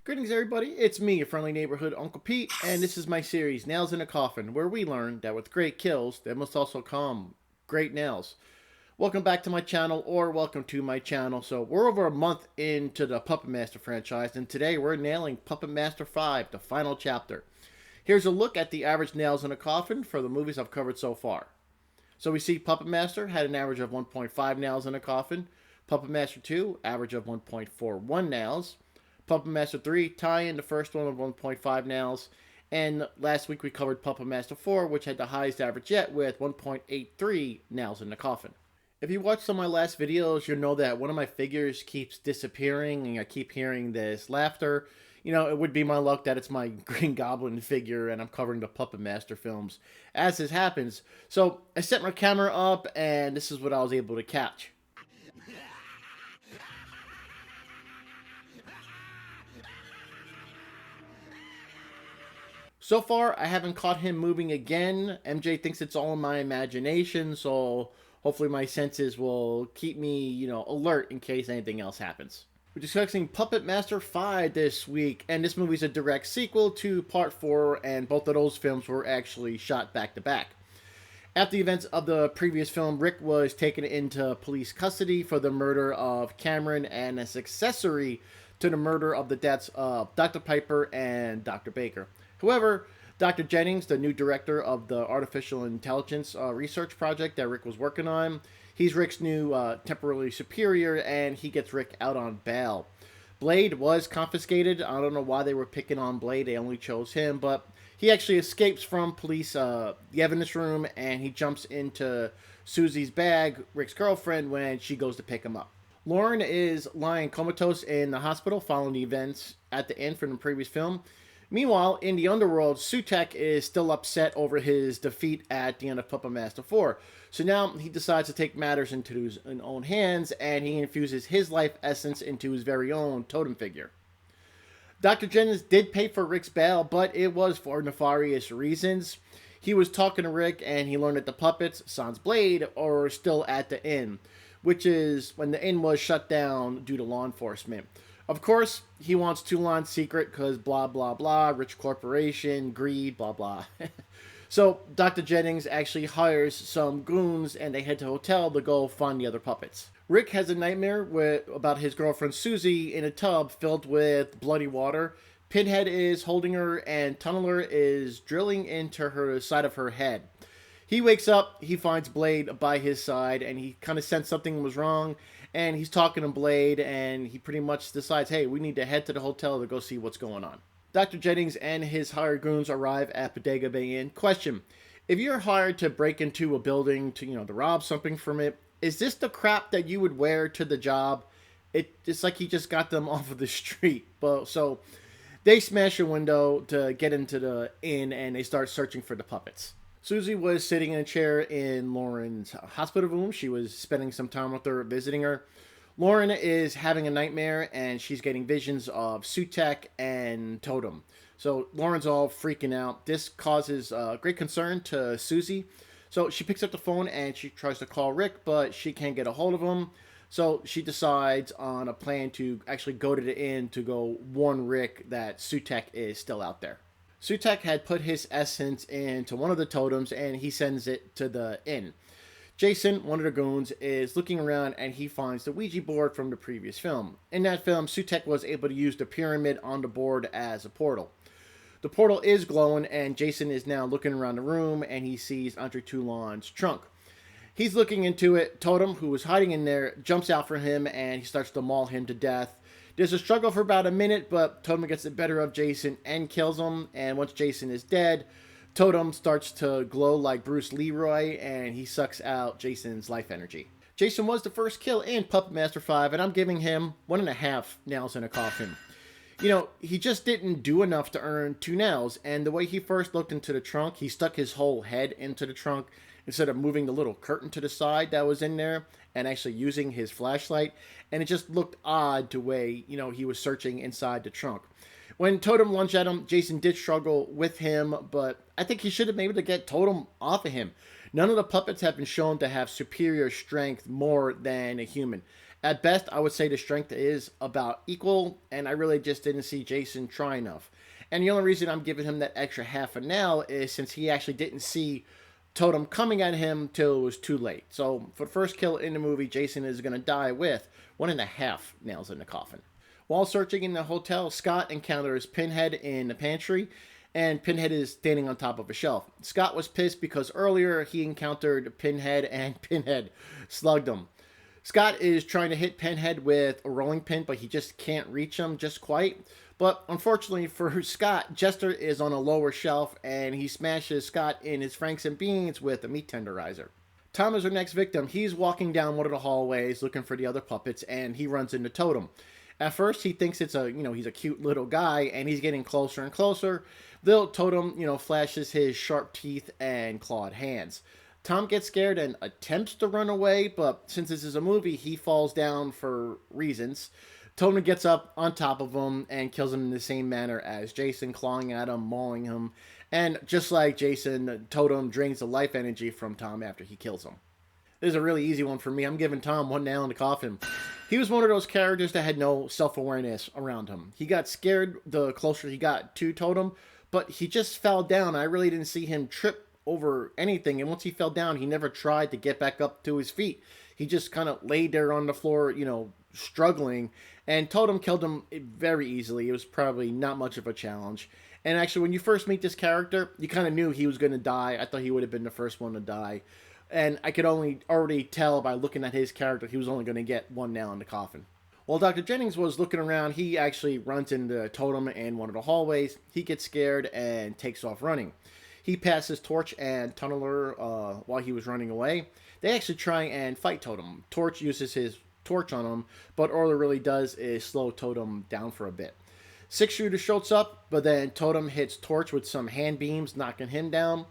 Greetings everybody, it's me, your friendly neighborhood Uncle Pete, and this is my series, Nails in a Coffin, where we learn that with great kills, there must also come great nails. Welcome back to my channel, or welcome to my channel. So, we're over a month into the Puppet Master franchise, and today we're nailing Puppet Master 5, the final chapter. Here's a look at the average nails in a coffin for the movies I've covered so far. So we see Puppet Master had an average of 1.5 nails in a coffin, Puppet Master 2, average of 1.41 nails, Puppet Master 3, tie-in, the first one of 1.5 nails, and last week we covered Puppet Master 4, which had the highest average yet with 1.83 nails in the coffin. If you watched some of my last videos, you'll know that one of my figures keeps disappearing, and I keep hearing this laughter. You know, it would be my luck that it's my Green Goblin figure, and I'm covering the Puppet Master films as this happens. So, I set my camera up, and this is what I was able to catch. So far, I haven't caught him moving again. MJ thinks it's all in my imagination, so hopefully my senses will keep me, alert in case anything else happens. We're discussing Puppet Master 5 this week, and this movie is a direct sequel to Part 4, and both of those films were actually shot back to back. After the events of the previous film, Rick was taken into police custody for the murder of Cameron and as accessory to the murder of the deaths of Dr. Piper and Dr. Baker. However, Dr. Jennings, the new director of the artificial intelligence research project that Rick was working on, he's Rick's new temporary superior, and he gets Rick out on bail. Blade was confiscated. I don't know why they were picking on Blade. They only chose him, but he actually escapes from police the evidence room, and he jumps into Susie's bag, Rick's girlfriend, when she goes to pick him up. Lauren is lying comatose in the hospital following the events at the end from the previous film. Meanwhile, in the underworld, Sutek is still upset over his defeat at the end of Puppet Master 4. So now he decides to take matters into his own hands, and he infuses his life essence into his very own totem figure. Dr. Jennings did pay for Rick's bail, but it was for nefarious reasons. He was talking to Rick, and he learned that the puppets, sans Blade, are still at the inn, which is when the inn was shut down due to law enforcement. Of course, he wants Toulon's secret because blah, blah, blah, rich corporation, greed, blah, blah. So, Dr. Jennings actually hires some goons and they head to a hotel to go find the other puppets. Rick has a nightmare about his girlfriend Susie in a tub filled with bloody water. Pinhead is holding her and Tunneler is drilling into her side of her head. He wakes up, he finds Blade by his side, and he kind of sensed something was wrong, and he's talking to Blade, and he pretty much decides, hey, we need to head to the hotel to go see what's going on. Dr. Jennings and his hired goons arrive at Bodega Bay Inn. Question: if you're hired to break into a building to rob something from it, is this the crap that you would wear to the job? It's like he just got them off of the street. But so they smash a window to get into the inn, and they start searching for the puppets. Susie was sitting in a chair in Lauren's hospital room. She was spending some time with her, visiting her. Lauren is having a nightmare, and she's getting visions of Sutek and Totem. So Lauren's all freaking out. This causes great concern to Susie. So she picks up the phone, and she tries to call Rick, but she can't get a hold of him. So she decides on a plan to actually go to the inn to go warn Rick that Sutek is still out there. Sutek had put his essence into one of the totems, and he sends it to the inn. Jason, one of the goons, is looking around, and he finds the Ouija board from the previous film. In that film, Sutek was able to use the pyramid on the board as a portal. The portal is glowing, and Jason is now looking around the room, and he sees Andre Toulon's trunk. He's looking into it. Totem, who is hiding in there, jumps out for him, and he starts to maul him to death. There's a struggle for about a minute, but Totem gets the better of Jason and kills him. And once Jason is dead, Totem starts to glow like Bruce Leroy, and he sucks out Jason's life energy. Jason was the first kill in Puppet Master 5, and I'm giving him 1.5 nails in a coffin. He just didn't do enough to earn 2 nails, and the way he first looked into the trunk, he stuck his whole head into the trunk instead of moving the little curtain to the side that was in there and actually using his flashlight, and it just looked odd the way, he was searching inside the trunk. When Totem lunged at him, Jason did struggle with him, but I think he should have been able to get Totem off of him. None of the puppets have been shown to have superior strength more than a human. At best, I would say the strength is about equal, and I really just didn't see Jason try enough. And the only reason I'm giving him that extra half a nail is since he actually didn't see Totem coming at him till it was too late. So for the first kill in the movie, Jason is going to die with 1.5 nails in the coffin. While searching in the hotel, Scott encounters Pinhead in the pantry, and Pinhead is standing on top of a shelf. Scott was pissed because earlier he encountered Pinhead and Pinhead slugged him. Scott is trying to hit Pinhead with a rolling pin, but he just can't reach him just quite. But unfortunately for Scott, Jester is on a lower shelf and he smashes Scott in his Franks and Beans with a meat tenderizer. Tom is our next victim. He's walking down one of the hallways looking for the other puppets and he runs into Totem. At first he thinks it's he's a cute little guy and he's getting closer and closer. Little Totem, flashes his sharp teeth and clawed hands. Tom gets scared and attempts to run away, but since this is a movie, he falls down for reasons. Totem gets up on top of him and kills him in the same manner as Jason, clawing at him, mauling him. And just like Jason, Totem drains the life energy from Tom after he kills him. This is a really easy one for me. I'm giving Tom 1 nail in the coffin. He was one of those characters that had no self-awareness around him. He got scared the closer he got to Totem, but he just fell down. I really didn't see him trip over anything, and once he fell down, he never tried to get back up to his feet. He just kind of laid there on the floor, struggling, and Totem killed him very easily. It was probably not much of a challenge. And actually, when you first meet this character, you kind of knew he was going to die. I thought he would have been the first one to die. And I could already tell by looking at his character he was only going to get 1 nail in the coffin. While Dr. Jennings was looking around, he actually runs into Totem in one of the hallways. He gets scared and takes off running. He passes Torch and Tunneler while he was running away. They actually try and fight Totem. Torch uses his torch on him, but all it really does is slow Totem down for a bit. 6-Shooter shows up, but then Totem hits Torch with some hand beams, knocking him down.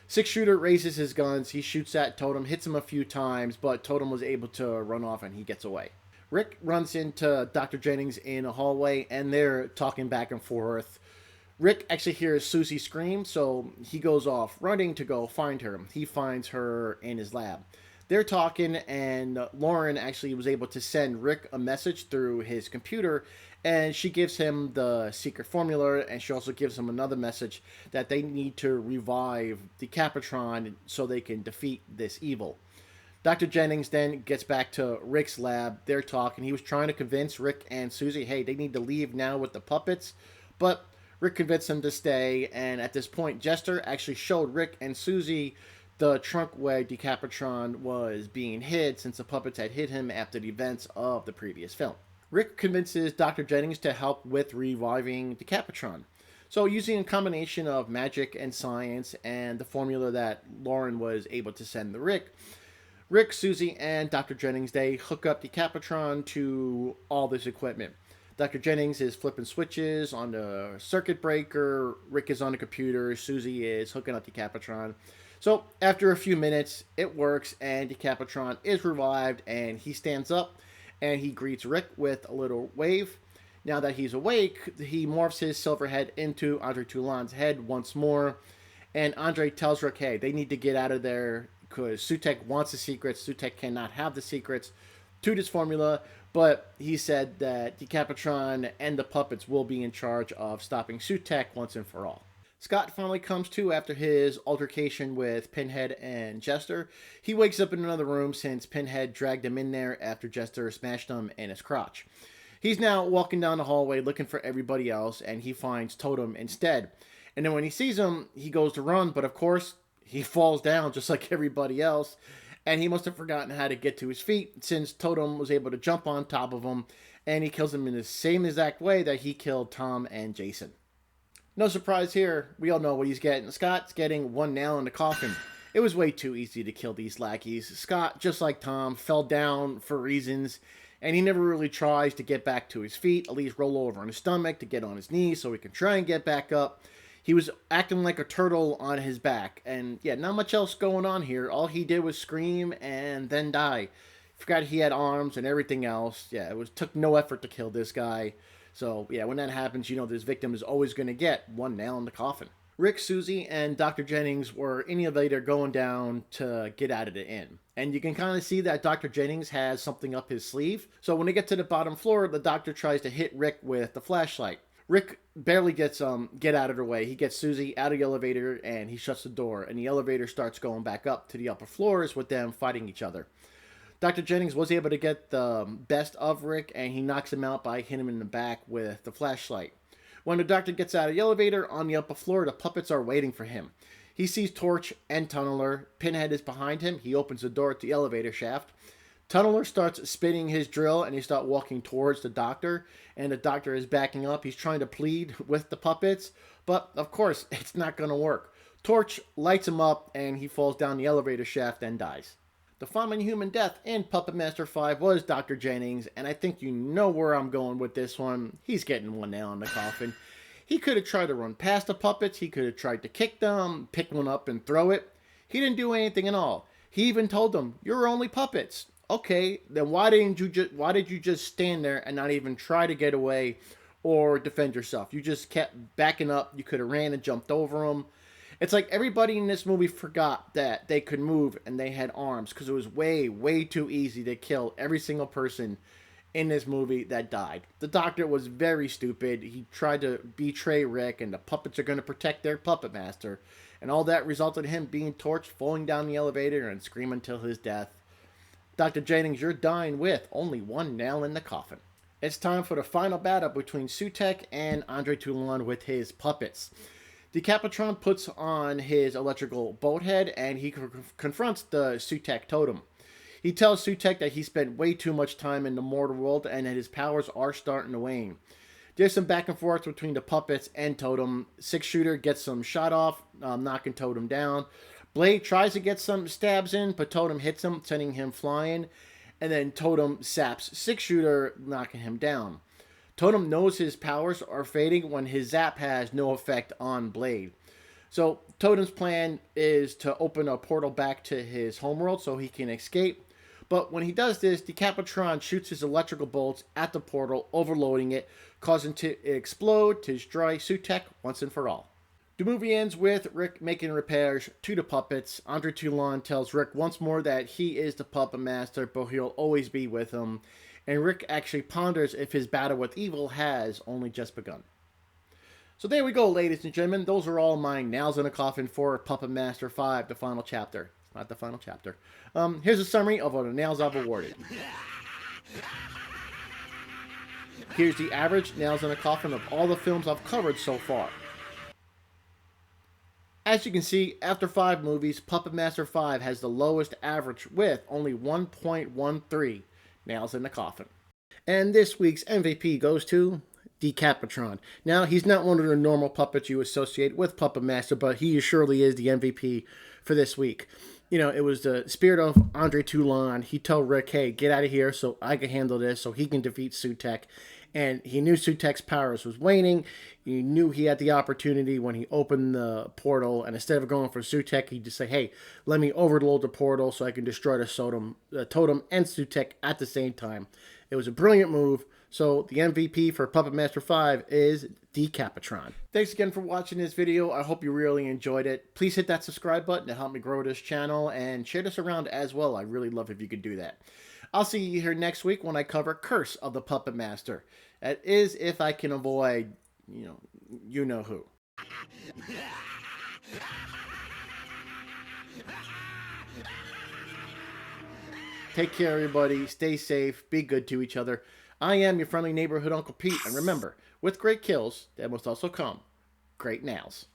6-Shooter raises his guns, he shoots at Totem, hits him a few times, but Totem was able to run off and he gets away. Rick runs into Dr. Jennings in a hallway, and they're talking back and forth. Rick actually hears Susie scream, so he goes off running to go find her. He finds her in his lab. They're talking, and Lauren actually was able to send Rick a message through his computer, and she gives him the secret formula, and she also gives him another message that they need to revive Decapitron so they can defeat this evil. Dr. Jennings then gets back to Rick's lab. They're talking. He was trying to convince Rick and Susie, hey, they need to leave now with the puppets, but Rick convinced them to stay, and at this point, Jester actually showed Rick and Susie the trunk where Decapitron was being hid since the puppets had hid him after the events of the previous film. Rick convinces Dr. Jennings to help with reviving Decapitron. So using a combination of magic and science and the formula that Lauren was able to send to Rick, Susie, and Dr. Jennings, they hook up Decapitron to all this equipment. Dr. Jennings is flipping switches on the circuit breaker. Rick is on the computer. Susie is hooking up Decapitron. So after a few minutes, it works, and Decapitron is revived, and he stands up, and he greets Rick with a little wave. Now that he's awake, he morphs his silver head into Andre Toulon's head once more, and Andre tells Rick, hey, they need to get out of there because Sutek wants the secrets. Sutek cannot have the secrets to this formula, but he said that Decapitron and the puppets will be in charge of stopping Sutek once and for all. Scott finally comes to after his altercation with Pinhead and Jester. He wakes up in another room since Pinhead dragged him in there after Jester smashed him in his crotch. He's now walking down the hallway looking for everybody else, and he finds Totem instead. And then when he sees him, he goes to run, but of course, he falls down just like everybody else. And he must have forgotten how to get to his feet since Totem was able to jump on top of him, and he kills him in the same exact way that he killed Tom and Jason. No surprise here, we all know what he's getting. Scott's getting 1 nail in the coffin. It was way too easy to kill these lackeys. Scott, just like Tom, fell down for reasons, and he never really tries to get back to his feet, at least roll over on his stomach to get on his knees so he can try and get back up. He was acting like a turtle on his back, and yeah, not much else going on here. All he did was scream and then die. Forgot he had arms and everything else. Yeah, took no effort to kill this guy. So yeah, when that happens, this victim is always going to get 1 nail in the coffin. Rick, Susie, and Dr. Jennings were in the elevator going down to get out of the inn. And you can kind of see that Dr. Jennings has something up his sleeve. So when they get to the bottom floor, the doctor tries to hit Rick with the flashlight. Rick barely gets get out of the way. He gets Susie out of the elevator and he shuts the door. And the elevator starts going back up to the upper floors with them fighting each other. Dr. Jennings was able to get the best of Rick and he knocks him out by hitting him in the back with the flashlight. When the doctor gets out of the elevator on the upper floor, the puppets are waiting for him. He sees Torch and Tunneler. Pinhead is behind him. He opens the door to the elevator shaft. Tunneler starts spinning his drill and he starts walking towards the doctor. And the doctor is backing up. He's trying to plead with the puppets. But, of course, it's not going to work. Torch lights him up and he falls down the elevator shaft and dies. The final human death in Puppet Master 5 was Dr. Jennings, and I think you know where I'm going with this one. He's getting one nail in the coffin. He could have tried to run past the puppets. He could have tried to kick them, pick one up and throw it. He didn't do anything at all. He even told them, "You're only puppets." Okay, then why did you just stand there and not even try to get away or defend yourself? You just kept backing up. You could have ran and jumped over them. It's like everybody in this movie forgot that they could move and they had arms because it was way, way too easy to kill every single person in this movie that died. The doctor was very stupid. He tried to betray Rick and the puppets are going to protect their puppet master. And all that resulted in him being torched, falling down the elevator and screaming till his death. Dr. Jennings, you're dying with only one nail in the coffin. It's time for the final battle between Sutek and Andre Toulon with his puppets. Decapitron puts on his electrical bolt head and he confronts the Sutek totem. He tells Sutek that he spent way too much time in the mortal world and that his powers are starting to wane. There's some back and forth between the puppets and Totem. Six Shooter gets some shot off, knocking Totem down. Blade tries to get some stabs in, but Totem hits him, sending him flying. And then Totem saps Six Shooter, knocking him down. Totem knows his powers are fading when his zap has no effect on Blade. So Totem's plan is to open a portal back to his homeworld so he can escape. But when he does this, Decapitron shoots his electrical bolts at the portal, overloading it, causing it to explode to destroy Sutek once and for all. The movie ends with Rick making repairs to the puppets. Andre Toulon tells Rick once more that he is the puppet master, but he'll always be with him. And Rick actually ponders if his battle with evil has only just begun. So there we go, ladies and gentlemen. Those are all my nails in a coffin for Puppet Master 5, the final chapter. Not the final chapter. Here's a summary of all the nails I've awarded. Here's the average nails in a coffin of all the films I've covered so far. As you can see, after 5 movies, Puppet Master 5 has the lowest average with only 1.13 nails in the coffin. And this week's MVP goes to Decapitron. Now, he's not one of the normal puppets you associate with Puppet Master, but he surely is the MVP for this week. You know, it was the spirit of Andre Toulon. He told Rick, hey, get out of here so I can handle this, so he can defeat Sutek. And he knew Sutek's powers was waning. He knew he had the opportunity when he opened the portal. And instead of going for Sutek, he'd just say, hey, let me overload the portal so I can destroy the totem and Sutek at the same time. It was a brilliant move. So the MVP for Puppet Master 5 is Decapitron. Thanks again for watching this video. I hope you really enjoyed it. Please hit that subscribe button to help me grow this channel and share this around as well. I'd really love if you could do that. I'll see you here next week when I cover Curse of the Puppet Master. That is if I can avoid, you know who. Take care, everybody. Stay safe. Be good to each other. I am your friendly neighborhood Uncle Pete. And remember, with great kills, there must also come great nails.